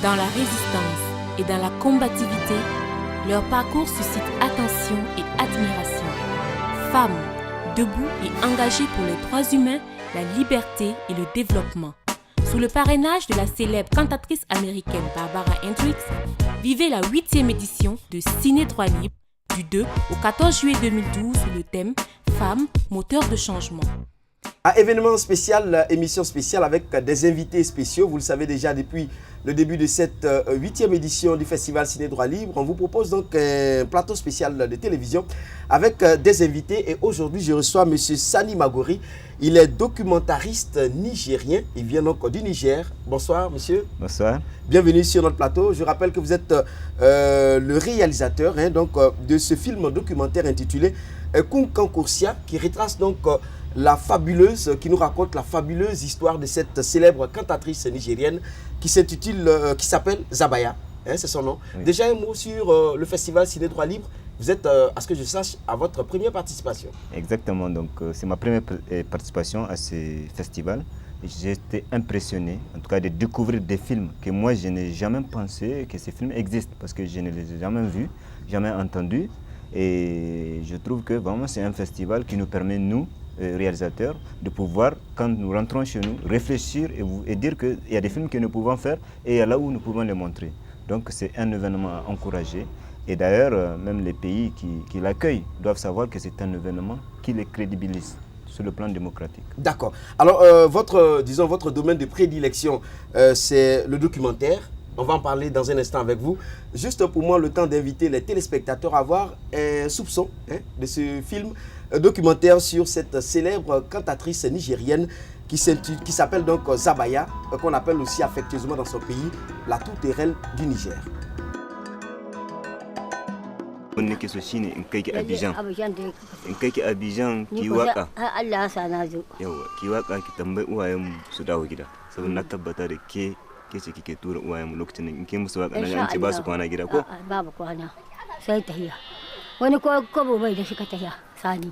Dans la résistance et dans la combativité, leur parcours suscite attention et admiration. Femmes, debout et engagées pour les droits humains, la liberté et le développement. Sous le parrainage de la célèbre cantatrice américaine Barbara Hendricks, vivez la 8e édition de Ciné Droit Libre du 2 au 14 juillet 2012 sous le thème « Femmes, moteurs de changement ». Un événement spécial, émission spéciale avec des invités spéciaux. Vous le savez déjà depuis le début de cette 8e édition du Festival Ciné Droit Libre. On vous propose donc un plateau spécial de télévision avec des invités. Et aujourd'hui, je reçois M. Sani Magori. Il est documentariste nigérien. Il vient donc du Niger. Bonsoir, monsieur. Bonsoir. Bienvenue sur notre plateau. Je rappelle que vous êtes le réalisateur de ce film documentaire intitulé Kunkankoursia, qui retrace donc qui nous raconte la fabuleuse histoire de cette célèbre cantatrice nigérienne qui s'appelle Zabaya, c'est son nom. Oui. Déjà un mot sur le festival Ciné Droit Libre. Vous êtes, à ce que je sache, à votre première participation. Exactement, donc c'est ma première participation à ce festival. J'ai été impressionné, en tout cas, de découvrir des films que moi je n'ai jamais pensé que ces films existent, parce que je ne les ai jamais vus, jamais entendus. Et je trouve que vraiment c'est un festival qui nous permet, nous, réalisateurs, de pouvoir, quand nous rentrons chez nous, réfléchir et dire qu'il y a des films que nous pouvons faire et il y a là où nous pouvons les montrer. Donc c'est un événement à encourager. Et d'ailleurs, même les pays qui l'accueillent doivent savoir que c'est un événement qui les crédibilise sur le plan démocratique. D'accord. Alors, votre domaine de prédilection, c'est le documentaire. On va en parler dans un instant avec vous. Juste pour moi, le temps d'inviter les téléspectateurs à avoir un soupçon de ce film documentaire sur cette célèbre cantatrice nigérienne qui s'appelle donc Zabaya, qu'on appelle aussi affectueusement dans son pays la tourterelle du Niger. kece kike tura uwayenmu lokacin da in ke musu waka nan an ce ba su kwana gida ko babu kwana sai tahiya wani kobo bai da shi ka tahiya sani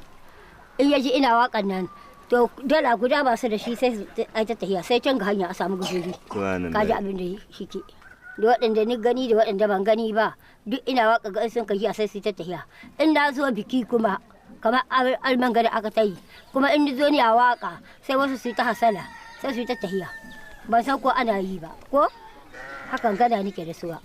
in yaji ina wakan nan to dala guda ba su da shi sai ai ta tahiya sai can ga hanya a samu guduri kaji abin da shike da waɗanda ni gani da waɗanda ban gani ba duk ina waka ga sun kajiya sai su ta tahiya in na zo biki kuma kamar alman gari aka tayi kuma in zo ni a waka sai wasu su ta hasala sai su ta tahiya ban san ko ana yi ba ko hakan gada nike da suwa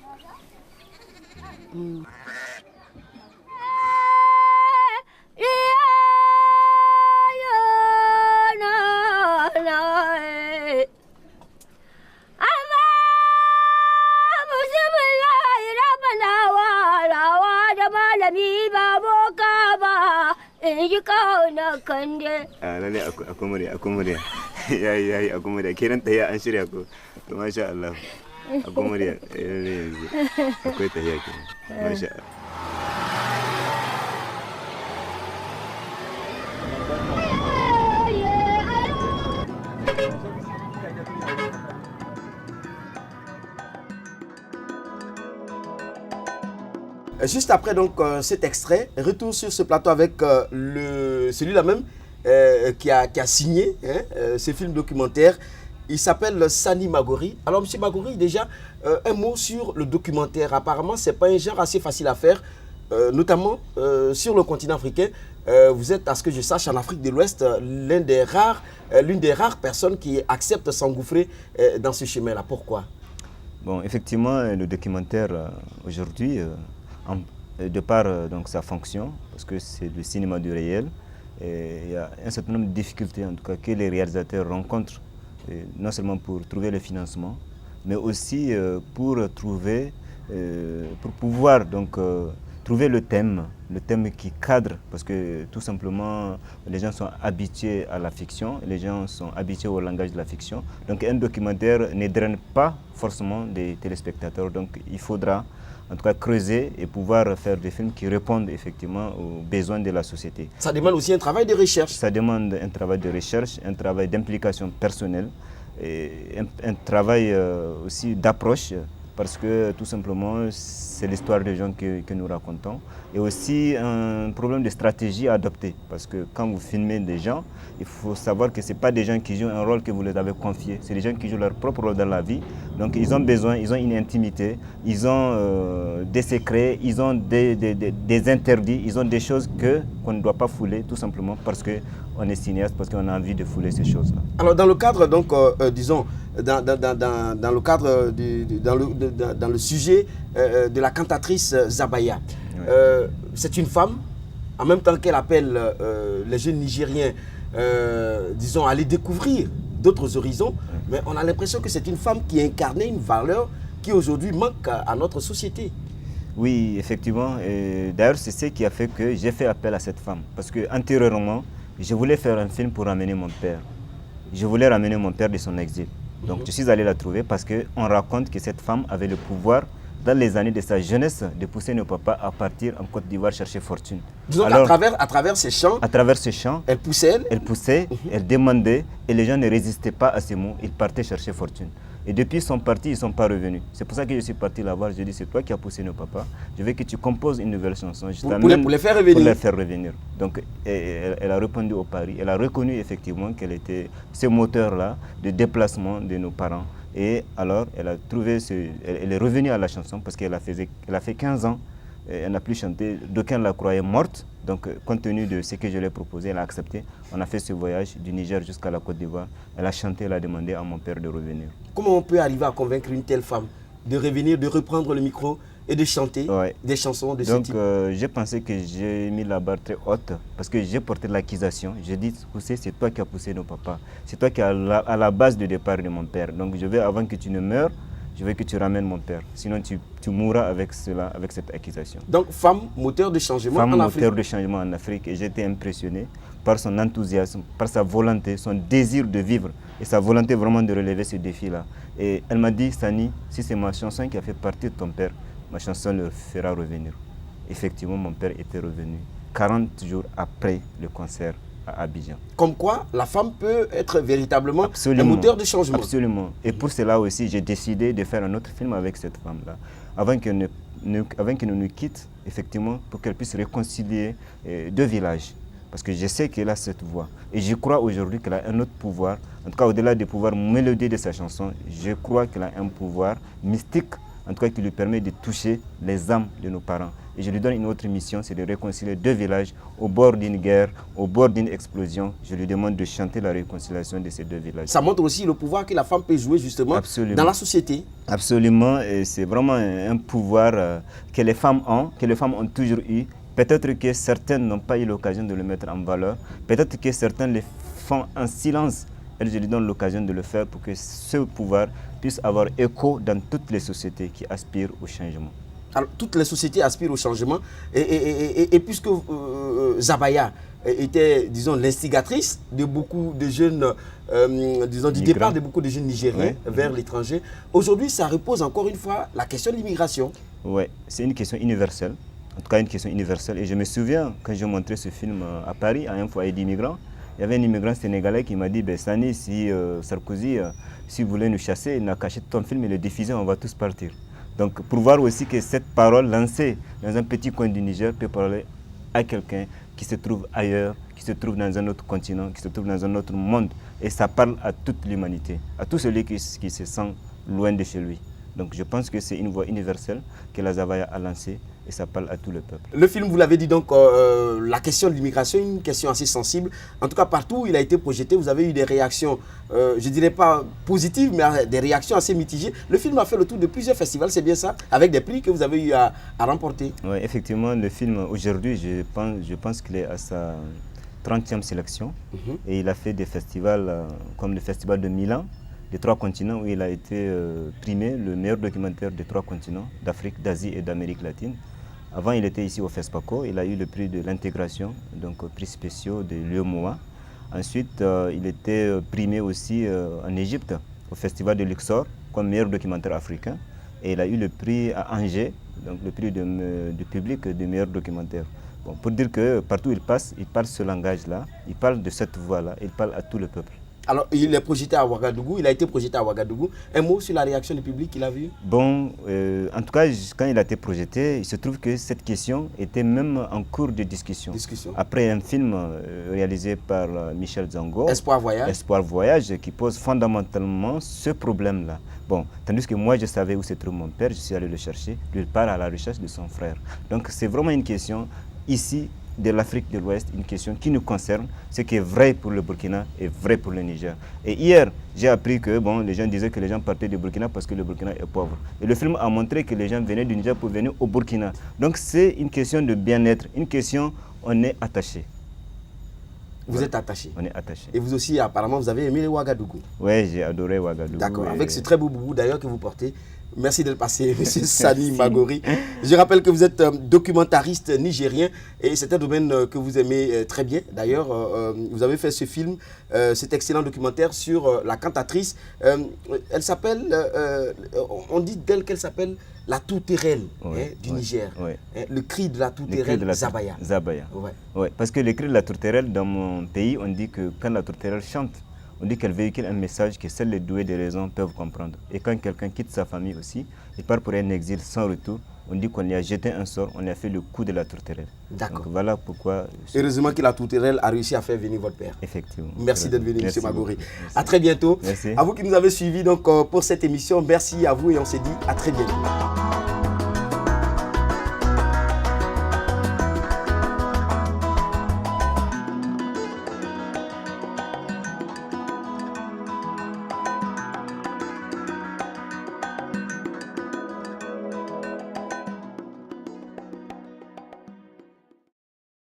lalle akwai murya yayi akwai murya kenan tahiya an shirya ko to masha Allah akwai murya yanzu akwai tahiya kenan masha Allah. Juste après donc cet extrait, retour sur ce plateau avec celui-là même qui a signé ce film documentaire. Il s'appelle Sani Magori. Alors M. Magori, déjà un mot sur le documentaire. Apparemment, ce n'est pas un genre assez facile à faire, notamment sur le continent africain. Vous êtes, à ce que je sache, en Afrique de l'Ouest, l'une des rares personnes qui acceptent de s'engouffrer dans ce chemin-là. Pourquoi? Bon, effectivement, le documentaire aujourd'hui, de par donc, sa fonction, parce que c'est le cinéma du réel, il y a un certain nombre de difficultés en tout cas que les réalisateurs rencontrent, non seulement pour trouver le financement, mais aussi pour pouvoir donc trouver le thème qui cadre, parce que tout simplement les gens sont habitués à la fiction, les gens sont habitués au langage de la fiction, donc un documentaire ne draine pas forcément des téléspectateurs, donc il faudra en tout cas creuser et pouvoir faire des films qui répondent effectivement aux besoins de la société. Ça demande aussi un travail de recherche. Ça demande un travail de recherche, un travail d'implication personnelle, et un travail aussi d'approche parce que tout simplement, c'est l'histoire des gens que nous racontons. Et aussi un problème de stratégie à adopter, parce que quand vous filmez des gens, il faut savoir que ce n'est pas des gens qui jouent un rôle que vous leur avez confié, c'est des gens qui jouent leur propre rôle dans la vie. Donc ils ont besoin, ils ont une intimité, ils ont des secrets, ils ont des interdits, ils ont des choses qu'on ne doit pas fouler, tout simplement parce qu'on est cinéaste, parce qu'on a envie de fouler ces choses-là. Alors dans le cadre, donc, disons, dans le cadre, dans le sujet de la cantatrice Zabaya, c'est une femme, en même temps qu'elle appelle les jeunes Nigériens, disons, à aller découvrir d'autres horizons, mais on a l'impression que c'est une femme qui incarnait une valeur qui aujourd'hui manque à notre société. Oui, effectivement. D'ailleurs, c'est ce qui a fait que j'ai fait appel à cette femme. Parce que antérieurement, je voulais faire un film pour ramener mon père. Je voulais ramener mon père de son exil. Donc je suis allé la trouver parce qu'on raconte que cette femme avait le pouvoir, dans les années de sa jeunesse, de pousser nos papas à partir en Côte d'Ivoire chercher fortune. Disons à travers ces chants, elle poussait, elle demandait, et les gens ne résistaient pas à ces mots, ils partaient chercher fortune. Et depuis qu'ils sont partis, ils ne sont pas revenus. C'est pour ça que je suis parti la voir. Je dis, c'est toi qui as poussé nos papas. Je veux que tu composes une nouvelle chanson. Pour les faire revenir. Pour les faire revenir. Donc, elle a répondu au pari. Elle a reconnu effectivement qu'elle était ce moteur-là de déplacement de nos parents. Et alors, elle a trouvé elle est revenue à la chanson parce qu'elle a fait 15 ans. Elle n'a plus chanté. D'aucuns la croyaient morte. Donc, compte tenu de ce que je lui ai proposé, elle a accepté. On a fait ce voyage du Niger jusqu'à la Côte d'Ivoire. Elle a chanté, elle a demandé à mon père de revenir. Comment on peut arriver à convaincre une telle femme de revenir, de reprendre le micro et de chanter des chansons de ce type? Donc, j'ai pensé que j'ai mis la barre très haute parce que j'ai porté l'accusation. J'ai dit, c'est toi qui as poussé nos papas. C'est toi qui es à la base de départ de mon père. Donc, je veux, avant que tu ne meures, je veux que tu ramènes mon père. Sinon, tu mourras avec cela, avec cette accusation. Donc, femme moteur de changement en Afrique. Femme moteur de changement en Afrique. Et j'ai été impressionné par son enthousiasme, par sa volonté, son désir de vivre et sa volonté vraiment de relever ce défi-là. Et elle m'a dit, Sani, si c'est ma chanson qui a fait partie de ton père, ma chanson le fera revenir. Effectivement, mon père était revenu 40 jours après le concert à Abidjan. Comme quoi, la femme peut être véritablement un moteur de changement. Absolument. Et pour cela aussi, j'ai décidé de faire un autre film avec cette femme-là. Avant qu'elle ne nous quitte, effectivement, pour qu'elle puisse réconcilier deux villages. Parce que je sais qu'elle a cette voix. Et je crois aujourd'hui qu'elle a un autre pouvoir. En tout cas, au-delà du pouvoir mélodieux de sa chanson, je crois qu'elle a un pouvoir mystique, en tout cas qui lui permet de toucher les âmes de nos parents. Et je lui donne une autre mission, c'est de réconcilier deux villages au bord d'une guerre, au bord d'une explosion. Je lui demande de chanter la réconciliation de ces deux villages. Ça montre aussi le pouvoir que la femme peut jouer justement dans la société. Absolument, et c'est vraiment un pouvoir que les femmes ont toujours eu. Peut-être que certaines n'ont pas eu l'occasion de le mettre en valeur. Peut-être que certaines le font en silence. Et je lui donne l'occasion de le faire pour que ce pouvoir puisse avoir écho dans toutes les sociétés qui aspirent au changement. Alors, toutes les sociétés aspirent au changement. Et puisque Zabaya était, disons, l'instigatrice de beaucoup de jeunes, disons, du départ de beaucoup de jeunes Nigériens vers l'étranger, aujourd'hui, ça repose encore une fois la question de l'immigration. Oui, c'est une question universelle. En tout cas, une question universelle. Et je me souviens, quand j'ai montré ce film à Paris, à un foyer d'immigrants, il y avait un immigrant sénégalais qui m'a dit, Sani, si Sarkozy, si vous voulez nous chasser, il n'a qu'à acheter ton film et le diffuser, on va tous partir. Donc, pour voir aussi que cette parole lancée dans un petit coin du Niger peut parler à quelqu'un qui se trouve ailleurs, qui se trouve dans un autre continent, qui se trouve dans un autre monde. Et ça parle à toute l'humanité, à tout celui qui se sent loin de chez lui. Donc, je pense que c'est une voix universelle que la Zabaya a lancée. Et ça parle à tout le peuple. Le film, vous l'avez dit donc, la question de l'immigration, une question assez sensible. En tout cas, partout où il a été projeté, vous avez eu des réactions, je ne dirais pas positives, mais des réactions assez mitigées. Le film a fait le tour de plusieurs festivals, c'est bien ça, avec des prix que vous avez eu à remporter. Oui, effectivement, le film, aujourd'hui, je pense qu'il est à sa 30e sélection. Et il a fait des festivals comme le Festival de Milan, des 3 continents, où il a été primé le meilleur documentaire des 3 continents, d'Afrique, d'Asie et d'Amérique latine. Avant, il était ici au FESPACO, il a eu le prix de l'intégration, donc prix spéciaux de l'UEMOA. Ensuite, il était primé aussi en Égypte, au Festival de Luxor, comme meilleur documentaire africain. Et il a eu le prix à Angers, donc le prix du public du meilleur documentaire. Bon, pour dire que partout où il passe, il parle ce langage-là, il parle de cette voix-là, il parle à tout le peuple. Alors, il est projeté à Ouagadougou, il a été projeté à Ouagadougou. Un mot sur la réaction du public qu'il a vu? Bon, en tout cas, quand il a été projeté, il se trouve que cette question était même en cours de discussion. Après un film réalisé par Michel Zango, Espoir Voyage. Espoir Voyage, qui pose fondamentalement ce problème-là. Bon, tandis que moi, je savais où se trouve mon père, je suis allé le chercher. Lui, il part à la recherche de son frère. Donc, c'est vraiment une question ici de l'Afrique de l'Ouest, une question qui nous concerne. Ce qui est vrai pour le Burkina est vrai pour le Niger. Et hier, j'ai appris que bon, les gens disaient que les gens partaient du Burkina parce que le Burkina est pauvre. Et le film a montré que les gens venaient du Niger pour venir au Burkina. Donc c'est une question de bien-être, une question, on est attaché. Vous êtes attaché. On est attaché. Et vous aussi, apparemment, vous avez aimé Ouagadougou. Oui, j'ai adoré Ouagadougou. D'accord, avec ce très beau boubou d'ailleurs que vous portez. Merci d'être passé, M. Sani Magori. Je rappelle que vous êtes documentariste nigérien et c'est un domaine que vous aimez très bien. D'ailleurs, vous avez fait ce film, cet excellent documentaire sur la cantatrice. Elle s'appelle, on dit d'elle qu'elle s'appelle la tourterelle du Niger. Le cri de la tourterelle, Zabaya. Zabaya. Ouais, parce que le cri de la tourterelle, dans mon pays, on dit que quand la tourterelle chante, on dit qu'elle véhicule un message que seuls les doués de raison peuvent comprendre. Et quand quelqu'un quitte sa famille aussi, il part pour un exil sans retour, on dit qu'on lui a jeté un sort, on lui a fait le coup de la tourterelle. D'accord. Donc voilà pourquoi... Heureusement que la tourterelle a réussi à faire venir votre père. Effectivement. Merci d'être venu, M. Magori. Merci. À très bientôt. Merci. À vous qui nous avez suivis donc, pour cette émission, merci à vous et on se dit à très bientôt.